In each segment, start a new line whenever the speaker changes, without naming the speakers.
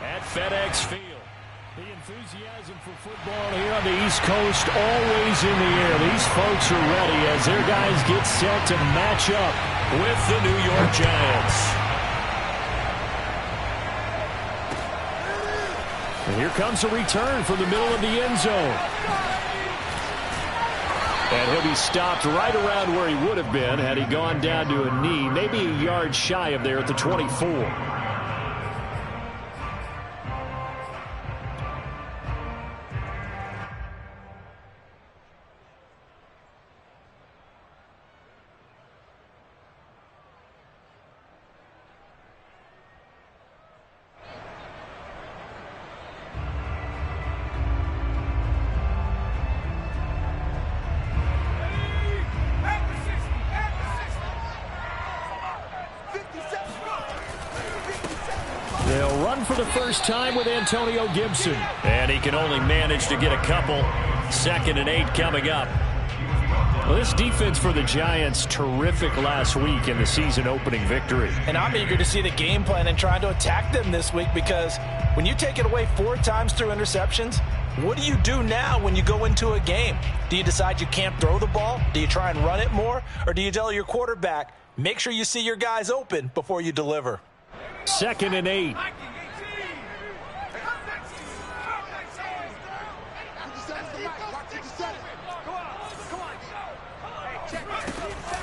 At FedEx Field. The enthusiasm for football here on the East Coast always in the air. These folks are ready as their guys get set to match up with the New York Giants. And here comes a return from the middle of the end zone. And he'll be stopped right around where he would have been had he gone down to a knee, maybe a yard shy of there at the 24. They'll run for the first time with Antonio Gibson. And he can only manage to get a couple. 2nd and 8 coming up. Well, this defense for the Giants, terrific last week in the season opening victory.
And I'm eager to see the game plan and trying to attack them this week, because when you take it away 4 times through interceptions, what do you do now when you go into a game? Do you decide you can't throw the ball? Do you try and run it more? Or do you tell your quarterback, make sure you see your guys open before you deliver?
2nd and 8.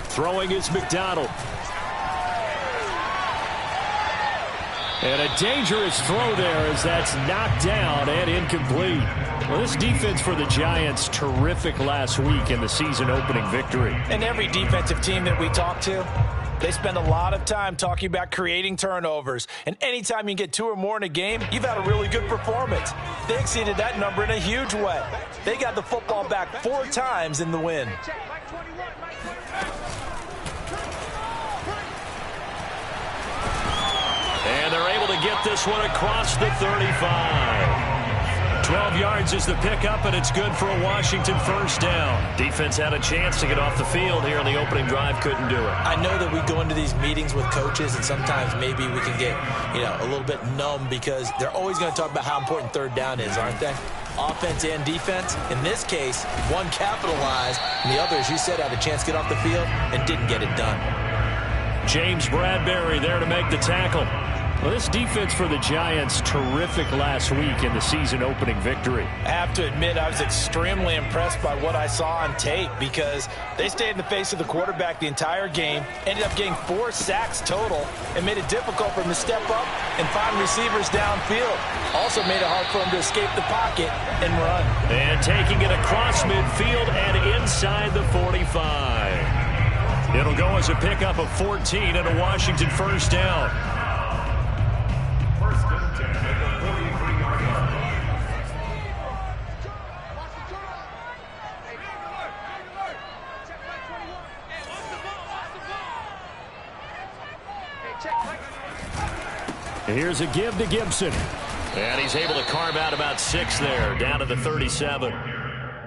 Throwing is McDonald. And a dangerous throw there as that's knocked down and incomplete. Well, this defense for the Giants, terrific last week in the season opening victory.
And every defensive team that we talk to, they spend a lot of time talking about creating turnovers. And anytime you get 2 or more in a game, you've had a really good performance. They exceeded that number in a huge way. They got the football back 4 times in the win.
And they're able to get this one across the 35. 12 yards is the pickup, and it's good for a Washington first down. Defense had a chance to get off the field here in the opening drive, couldn't do it.
I know that we go into these meetings with coaches, and sometimes maybe we can get, a little bit numb, because they're always going to talk about how important 3rd down is, aren't they? Offense and defense. In this case, one capitalized, and the other, as you said, had a chance to get off the field and didn't get it done.
James Bradbury there to make the tackle. Well, this defense for the Giants, terrific last week in the season opening victory.
I have to admit, I was extremely impressed by what I saw on tape, because they stayed in the face of the quarterback the entire game, ended up getting 4 sacks total, and made it difficult for him to step up and find receivers downfield. Also made it hard for him to escape the pocket and run.
And taking it across midfield and inside the 45. It'll go as a pickup of 14 and a Washington first down. Here's a give to Gibson. And he's able to carve out about 6 there, down to the 37.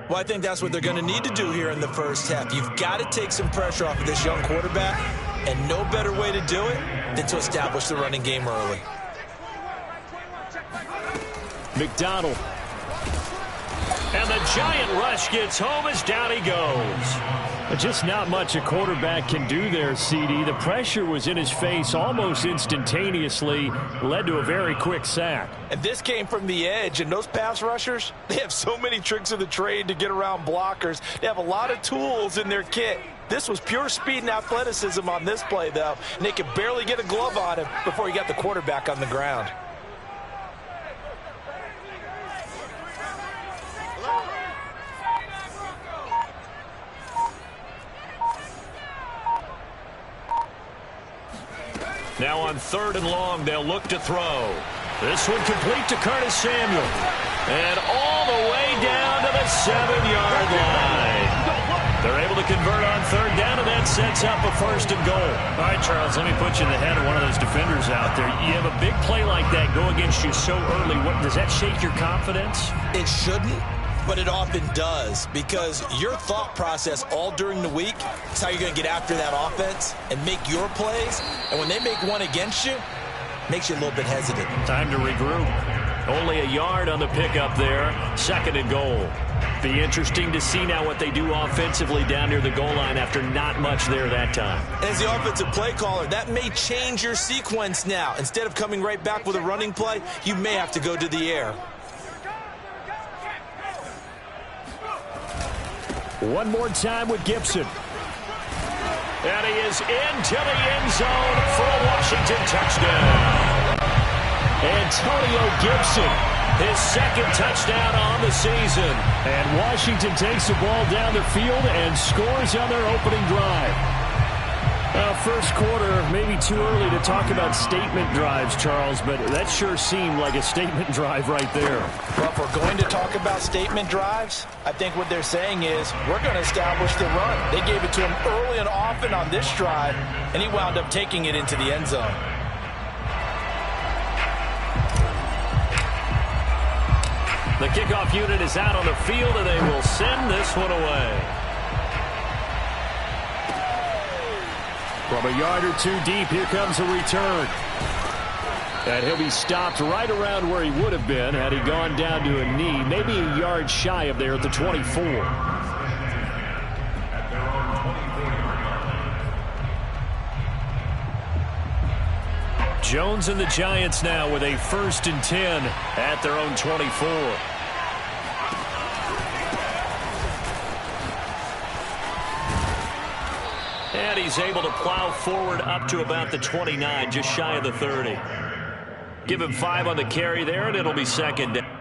Well, I think that's what they're going to need to do here in the first half. You've got to take some pressure off of this young quarterback, and no better way to do it than to establish the running game early.
McDonald. And the giant rush gets home as down he goes. But just not much a quarterback can do there, CD. The pressure was in his face almost instantaneously, led to a very quick sack.
And this came from the edge, and those pass rushers, they have so many tricks of the trade to get around blockers. They have a lot of tools in their kit. This was pure speed and athleticism on this play, though, and they could barely get a glove on him before he got the quarterback on the ground.
Now on 3rd and long, they'll look to throw. This one complete to Curtis Samuel. And all the way down to the 7-yard line. They're able to convert on 3rd down, and that sets up a 1st and goal. All right, Charles, let me put you in the head of one of those defenders out there. You have a big play like that go against you so early. Does that shake your confidence?
It shouldn't, but it often does, because your thought process all during the week is how you're going to get after that offense and make your plays. And when they make one against you, makes you a little bit hesitant.
Time to regroup. Only a yard on the pickup there. 2nd and goal. Be interesting to see now what they do offensively down near the goal line after not much there that time.
As the offensive play caller, that may change your sequence now. Instead of coming right back with a running play, you may have to go to the air.
One more time with Gibson. And he is into the end zone for a Washington touchdown. Antonio Gibson, his 2nd touchdown on the season. And Washington takes the ball down the field and scores on their opening drive. First quarter, maybe too early to talk about statement drives, Charles, but that sure seemed like a statement drive right there.
Well, if we're going to talk about statement drives, I think what they're saying is we're going to establish the run. They gave it to him early and often on this drive, and he wound up taking it into the end zone.
The kickoff unit is out on the field, and they will send this one away. From a yard or two deep, here comes a return. And he'll be stopped right around where he would have been had he gone down to a knee, maybe a yard shy of there at the 24. Jones and the Giants now with a 1st and 10 at their own 24. And he's able to plow forward up to about the 29, just shy of the 30. Give him 5 on the carry there, and it'll be 2nd down.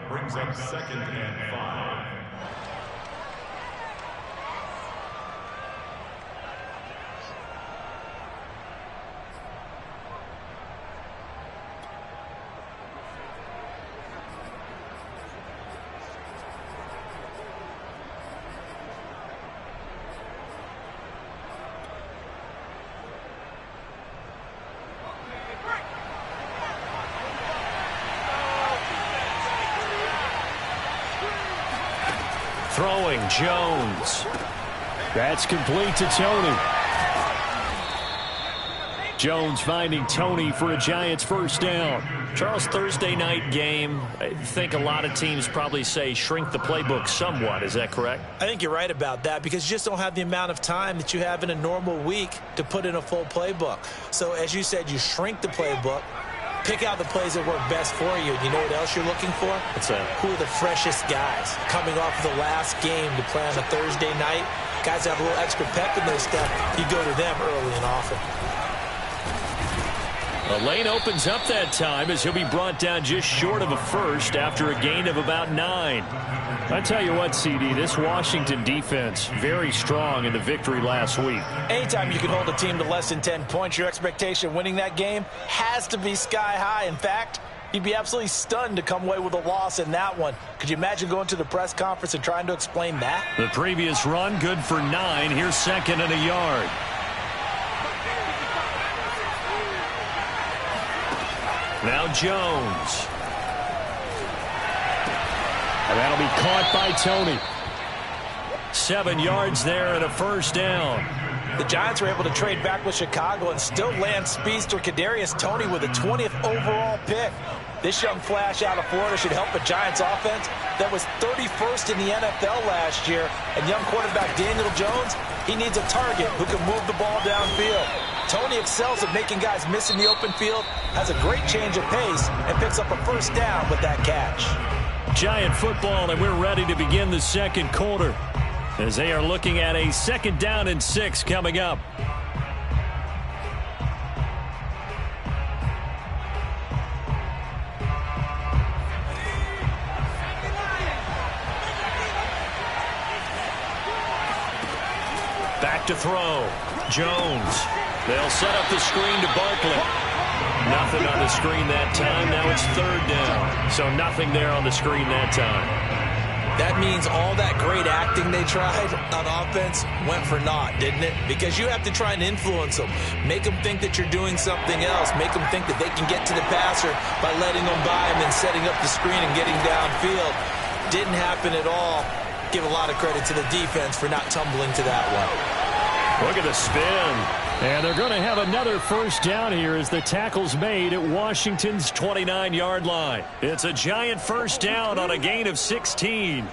Brings up 2nd and 5.
Throwing, Jones. That's complete to Tony. Jones finding Tony for a Giants 1st down. Charles, Thursday night game, I think a lot of teams probably say shrink the playbook somewhat. Is that correct?
I think you're right about that because you just don't have the amount of time that you have in a normal week to put in a full playbook. So as you said, you shrink the playbook. Pick out the plays that work best for you. You know what else you're looking for?
What's that?
Who are the freshest guys coming off of the last game to play on a Thursday night? Guys that have a little extra pep in their step. You go to them early and often.
The lane opens up that time as he'll be brought down just short of a first after a gain of about 9. I tell you what, CD, this Washington defense, very strong in the victory last week.
Anytime you can hold a team to less than 10 points, your expectation of winning that game has to be sky high. In fact, you'd be absolutely stunned to come away with a loss in that one. Could you imagine going to the press conference and trying to explain that?
The previous run, good for 9. Here's 2nd and a yard. Now Jones. And that'll be caught by Tony. 7 yards there and a first down.
The Giants were able to trade back with Chicago and still land speedster Kadarius Toney with a 20th overall pick. This young flash out of Florida should help a Giants offense that was 31st in the NFL last year. And young quarterback Daniel Jones, he needs a target who can move the ball downfield. Toney excels at making guys miss in the open field, has a great change of pace, and picks up a first down with that catch.
Giant football, and we're ready to begin the second quarter as they are looking at a 2nd down and 6 coming up. Back to throw. Jones. They'll set up the screen to Barkley. Nothing on the screen that time. Now it's 3rd down. So nothing there on the screen that time.
That means all that great acting they tried on offense went for naught, didn't it? Because you have to try and influence them. Make them think that you're doing something else. Make them think that they can get to the passer by letting them by and then setting up the screen and getting downfield. Didn't happen at all. Give a lot of credit to the defense for not tumbling to that one.
Look at the spin. And they're going to have another first down here as the tackle's made at Washington's 29-yard line. It's a Giant first down on a gain of 16.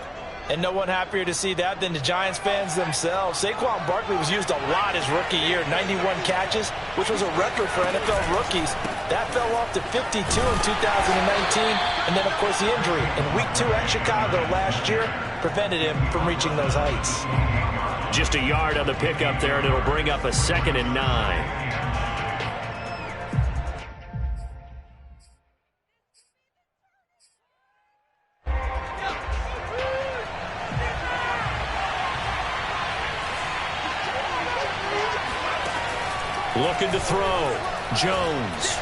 And no one happier to see that than the Giants fans themselves. Saquon Barkley was used a lot his rookie year, 91 catches, which was a record for NFL rookies. That fell off to 52 in 2019. And then, of course, the injury in Week 2 at Chicago last year prevented him from reaching those heights.
Just a yard on the pickup there, and it'll bring up a 2nd and 9. Looking to throw. Jones.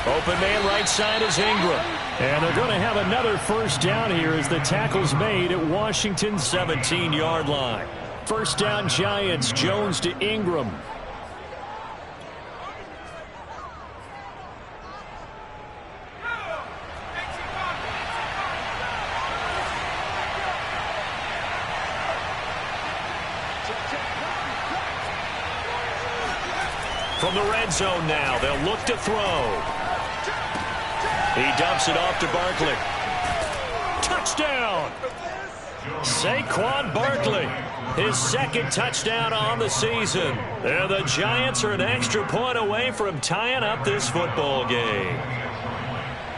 Open man right side is Ingram. And they're going to have another first down here as the tackle's made at Washington's 17-yard line. First down Giants. Jones to Ingram. From the red zone now, they'll look to throw. He dumps it off to Barkley. Touchdown! Saquon Barkley, his 2nd touchdown on the season. And the Giants are an extra point away from tying up this football game.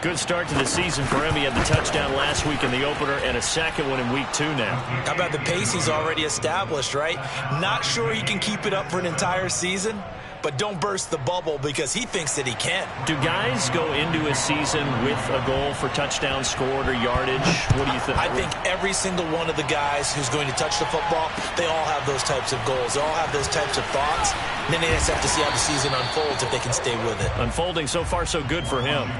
Good start to the season for him. He had the touchdown last week in the opener and a 2nd one in Week 2 now.
How about the pace he's already established, right? Not sure he can keep it up for an entire season, but don't burst the bubble because he thinks that he can.
Do guys go into a season with a goal for touchdowns scored or yardage? What do you think?
I think every single one of the guys who's going to touch the football, they all have those types of goals. They all have those types of thoughts. And then they just have to see how the season unfolds if they can stay with it.
Unfolding so far so good for him.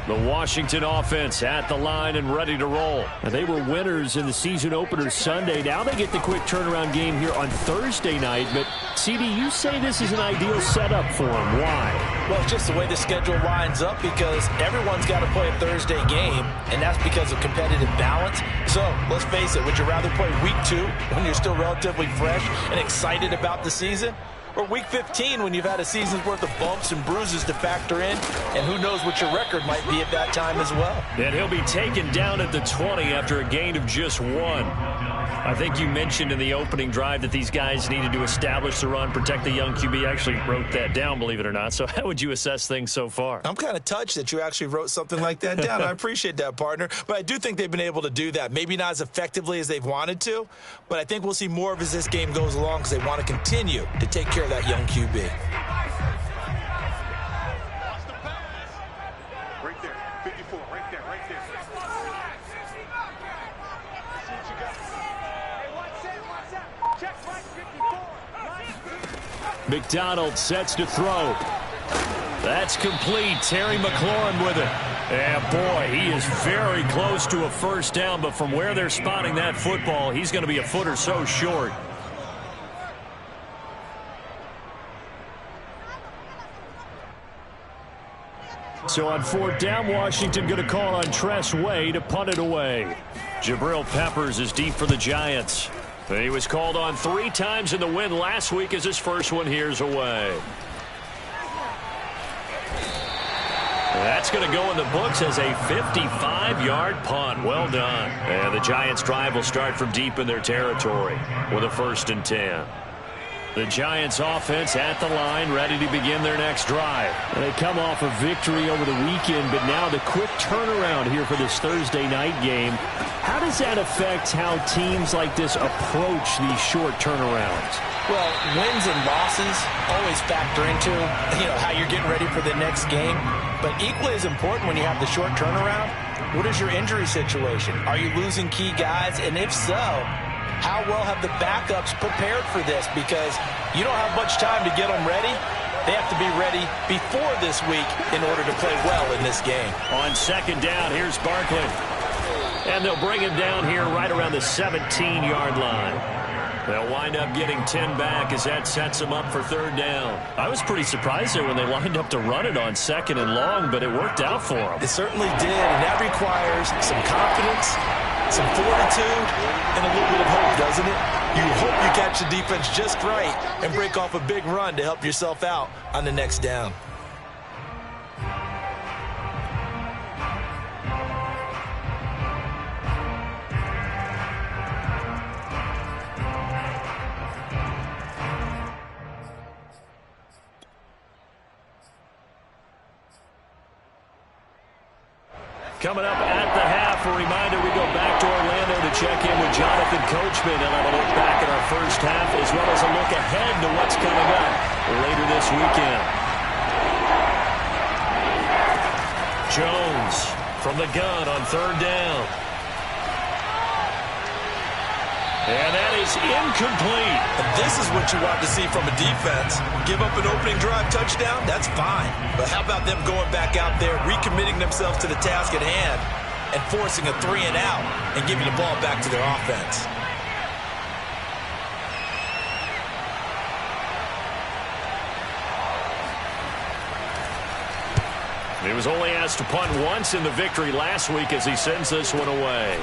The Washington offense at the line and ready to roll. And they were winners in the season opener Sunday. Now they get the quick turnaround game here on Thursday night. But, CD, you say this is an ideal setup for them. Why?
Well, it's just the way the schedule lines up because everyone's got to play a Thursday game, and that's because of competitive balance. So, let's face it, would you rather play Week 2 when you're still relatively fresh and excited about the season? or week 15 when you've had a season's worth of bumps and bruises to factor in, and who knows what your record might be at that time as well.
And he'll be taken down at the 20 after a gain of just 1. I think you mentioned in the opening drive that these guys needed to establish the run, protect the young QB. I actually wrote that down, believe it or not. So how would you assess things so far?
I'm kind of touched that you actually wrote something like that down. I appreciate that, partner. But I do think they've been able to do that. Maybe not as effectively as they've wanted to, but I think we'll see more of as this game goes along because they want to continue to take care of that young QB.
Right there, 54, right there, right there.
McDonald sets to throw. That's complete. Terry McLaurin with it. And boy, he is very close to a first down, but from where they're spotting that football, he's going to be a foot or so short. So on 4th down, Washington going to call on Tress Way to punt it away. Jabril Peppers is deep for the Giants. He was called on 3 times in the win last week as his first one here's away. That's going to go in the books as a 55-yard punt. Well done. And the Giants' drive will start from deep in their territory with a 1st and 10. The Giants offense at the line, ready to begin their next drive. They come off a victory over the weekend, but now the quick turnaround here for this Thursday night game. How does that affect how teams like this approach these short turnarounds?
Well, wins and losses always factor into, how you're getting ready for the next game. But equally as important when you have the short turnaround, what is your injury situation? Are you losing key guys? And if so, how well have the backups prepared for this? Because you don't have much time to get them ready. They have to be ready before this week in order to play well in this game.
On 2nd down, here's Barkley. And they'll bring him down here right around the 17-yard line. They'll wind up getting 10 back as that sets them up for 3rd down. I was pretty surprised there when they lined up to run it on 2nd and long, but it worked out for them.
It certainly did, and that requires some confidence, some fortitude, and a little bit of hope, doesn't it? You hope you catch the defense just right and break off a big run to help yourself out on the next down.
Coming up at the half, a reminder, we go back to Orlando to check in with Jonathan Coachman and have a look back at our first half as well as a look ahead to what's coming up later this weekend. Jones from the gun on 3rd down. And that is incomplete.
And this is what you want to see from a defense. Give up an opening drive touchdown, that's fine. But how about them going back out there, recommitting themselves to the task at hand, and forcing a 3 and out and giving the ball back to their offense?
He was only asked to punt once in the victory last week as he sends this one away.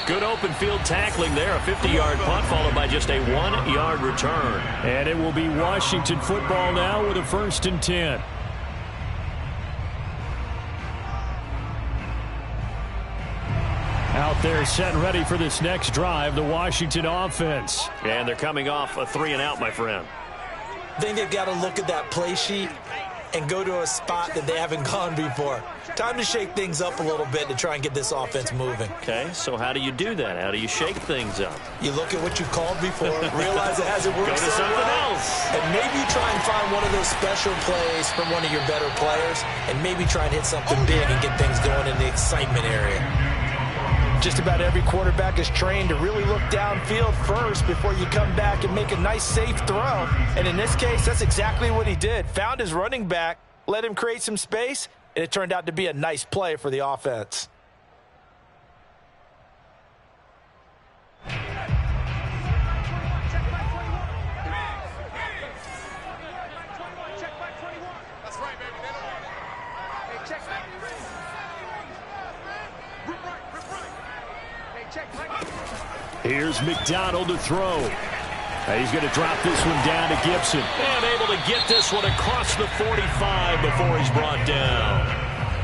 Good open field tackling there. A 50-yard punt followed by just a 1-yard return.
And it will be Washington football now with a 1st and 10. Out there set and ready for this next drive, the Washington offense.
And they're coming off a 3 and out, my friend.
I think they've got to look at that play sheet and go to a spot that they haven't gone before. Time to shake things up a little bit to try and get this offense moving.
Okay, so how do you do that? How do you shake things up?
You look at what you've called before, realize it hasn't worked
Go to
so
something
well,
else.
and maybe try and find one of those special plays from one of your better players, and maybe try and hit something big and get things going in the excitement area. Just about every quarterback is trained to really look downfield first before you come back and make a nice, safe throw. And in this case, that's exactly what he did. Found his running back, let him create some space, and it turned out to be a nice play for the offense.
Here's McDonald to throw. He's going to drop this one down to Gibson.
And able to get this one across the 45 before he's brought down.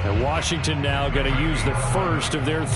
And Washington now going to use the first of their three.